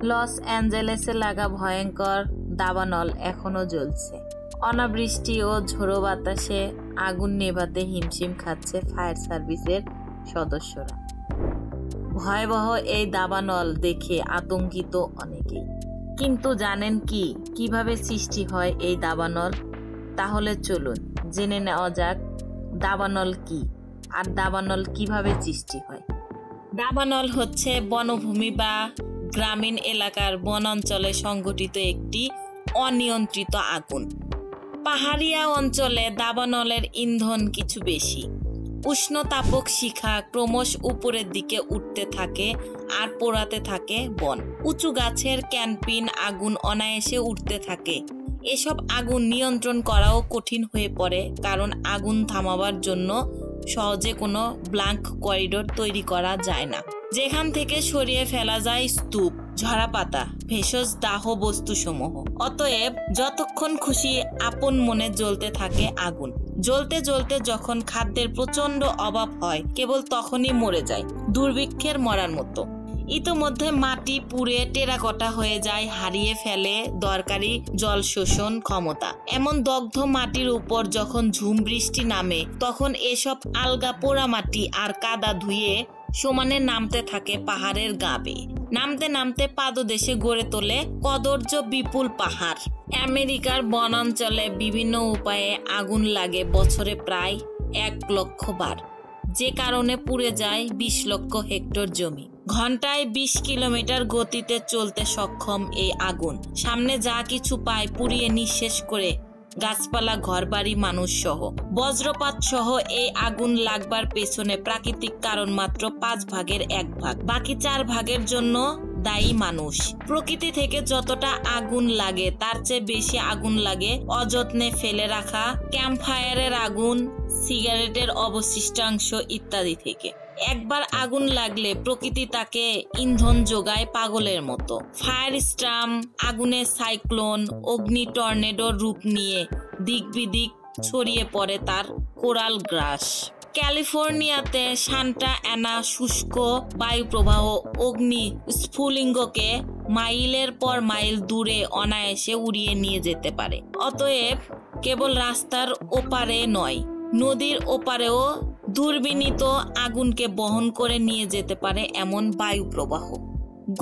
Loss অ্যাঞ্জেলেসে লাগা ভয়ঙ্কর দাবানল এখনো জ্বলছে। অনাবৃষ্টি ও ঝোড়ো বাতাসে আগুন নেভাতে হিমশিম খাচ্ছে ফায়ার সার্ভিসের সদস্যরা। ভয়াবহ এই দাবানল দেখে আতঙ্কিত অনেকেই। কিন্তু জানেন কি কিভাবে সৃষ্টি হয় এই দাবানল? তাহলে চলুন জেনে নেওয়া যাক দাবানল কি আর দাবানল কিভাবে সৃষ্টি হয়। দাবানল হচ্ছে বনভূমি বা গ্রামীণ এলাকার বনাঞ্চলে সংঘটিত একটি অনিয়ন্ত্রিত আগুন। পাহাড়িয়া অঞ্চলে দাবানলের ইন্ধন কিছু বেশি। উষ্ণতাপক শিখা ক্রমশ উপরের দিকে উঠতে থাকে আর পোড়াতে থাকে বন। উঁচু গাছের ক্যানপিন আগুন অনায়াসে উঠতে থাকে। এসব আগুন নিয়ন্ত্রণ করাও কঠিন হয়ে পড়ে, কারণ আগুন থামাবার জন্য সহজে কোনো ব্ল্যাঙ্ক করিডোর তৈরি করা যায় না, যেখান থেকে সরিয়ে ফেলা যায় স্তূপ, ঝরা পাতা, ভেষজ দাহ বস্তুসমূহ। অতএব যতক্ষণ খুশি আপন মনে জ্বলতে থাকে আগুন। জ্বলতে জ্বলতে যখন খাদ্যের প্রচন্ড অভাব হয়, কেবল তখনই মরে যায়, দুর্ভিক্ষের মরার মতো। ইতোমধ্যে মাটি পুড়ে টেরাকোটা হয়ে যায়, হারিয়ে ফেলে দরকারি জল শোষণ ক্ষমতা। এমন দগ্ধ মাটির উপর যখন ঝুম বৃষ্টি নামে, তখন এসব আলগা পোড়া মাটি আর কাদা ধুয়ে সমানে নামতে থাকে পাহাড়ের গা বেয়ে। নামতে নামতে পাদদেশে গড়ে তোলে কদর্য বিপুল পাহাড়। আমেরিকার বনাঞ্চলে বিভিন্ন উপায়ে আগুন লাগে বছরে প্রায় 1 লক্ষ বার, যে কারণে পুড়ে যায় 20 লক্ষ হেক্টর জমি। ঘন্টায় 20 কিলোমিটার গতিতে চলতে সক্ষম এই আগুন সামনে যা কিছু পায় পুড়িয়ে নিঃশেষ করে, গাছপালা, ঘরবাড়ি, মানুষ সহ। বজ্রপাত সহ এই আগুন লাগবার পেছনে প্রাকৃতিক কারণ মাত্র 5 ভাগের 1 ভাগ, বাকি 4 ভাগের জন্য দায়ী মানুষ। প্রকৃতি থেকে যতটা আগুন লাগে তার চেয়ে বেশি আগুন লাগে অযত্নে ফেলে রাখা ক্যাম্পফায়ারের আগুন, সিগারেটের অবশিষ্টাংশ ইত্যাদি থেকে। একবার আগুন লাগলে প্রকৃতি তাকে ইন্ধন যোগায় পাগলের মতো। ফায়ার স্টার্ম, আগুনের সাইক্লোন, অগ্নি টর্নেডোর রূপ নিয়ে দিক বিদিক ছড়িয়ে পড়ে তার কোরাল গ্রাস। ক্যালিফোর্নিয়াতে সান্টা অ্যানা শুষ্ক বায়ুপ্রবাহ অগ্নি স্ফুলিঙ্গকে মাইলের পর মাইল দূরে অনায়াসে উড়িয়ে নিয়ে যেতে পারে। অতএব কেবল রাস্তার ওপারে নয়, নদীর ওপারেও দুর্বিনীত আগুনকে বহন করে নিয়ে যেতে পারে এমন বায়ুপ্রবাহ।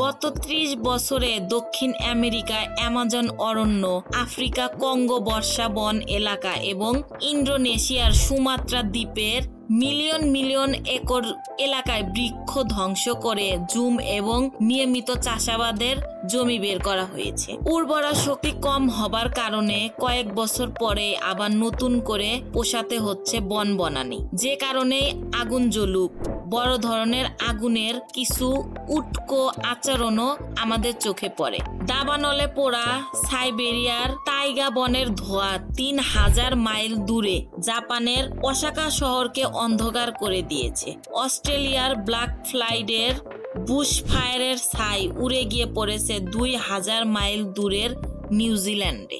গত 30 বছরে দক্ষিণ আমেরিকায় অ্যামাজন অরণ্য, আফ্রিকা কঙ্গো বর্ষা বন এলাকা এবং ইন্দোনেশিয়ার সুমাত্রা দ্বীপের মিলিয়ন মিলিয়ন একর এলাকায় বৃক্ষ ধ্বংস করে জুম এবং নিয়মিত চাষাবাদের জমি বের করা হয়েছে। উর্বরা শক্তি কম হবার কারণে কয়েক বছর পরে আবার নতুন করে পোষাতে হচ্ছে বন বনানী, যে কারণে আগুন জ্বলুক। বড় ধরনের আগুনের কিছু উটকো আচরণও আমাদের চোখে পড়ে। দাবানলে পোড়া সাইবেরিয়ার টাইগা বনের ধোঁয়া 3000 মাইল দূরে জাপানের ওসাকা শহরকে অন্ধকার করে দিয়েছে। অস্ট্রেলিয়ার ব্ল্যাক ফ্লাইডের বুশ ফায়ারের ছাই উড়ে গিয়ে পড়েছে 2000 মাইল দূরের নিউজিল্যান্ডে।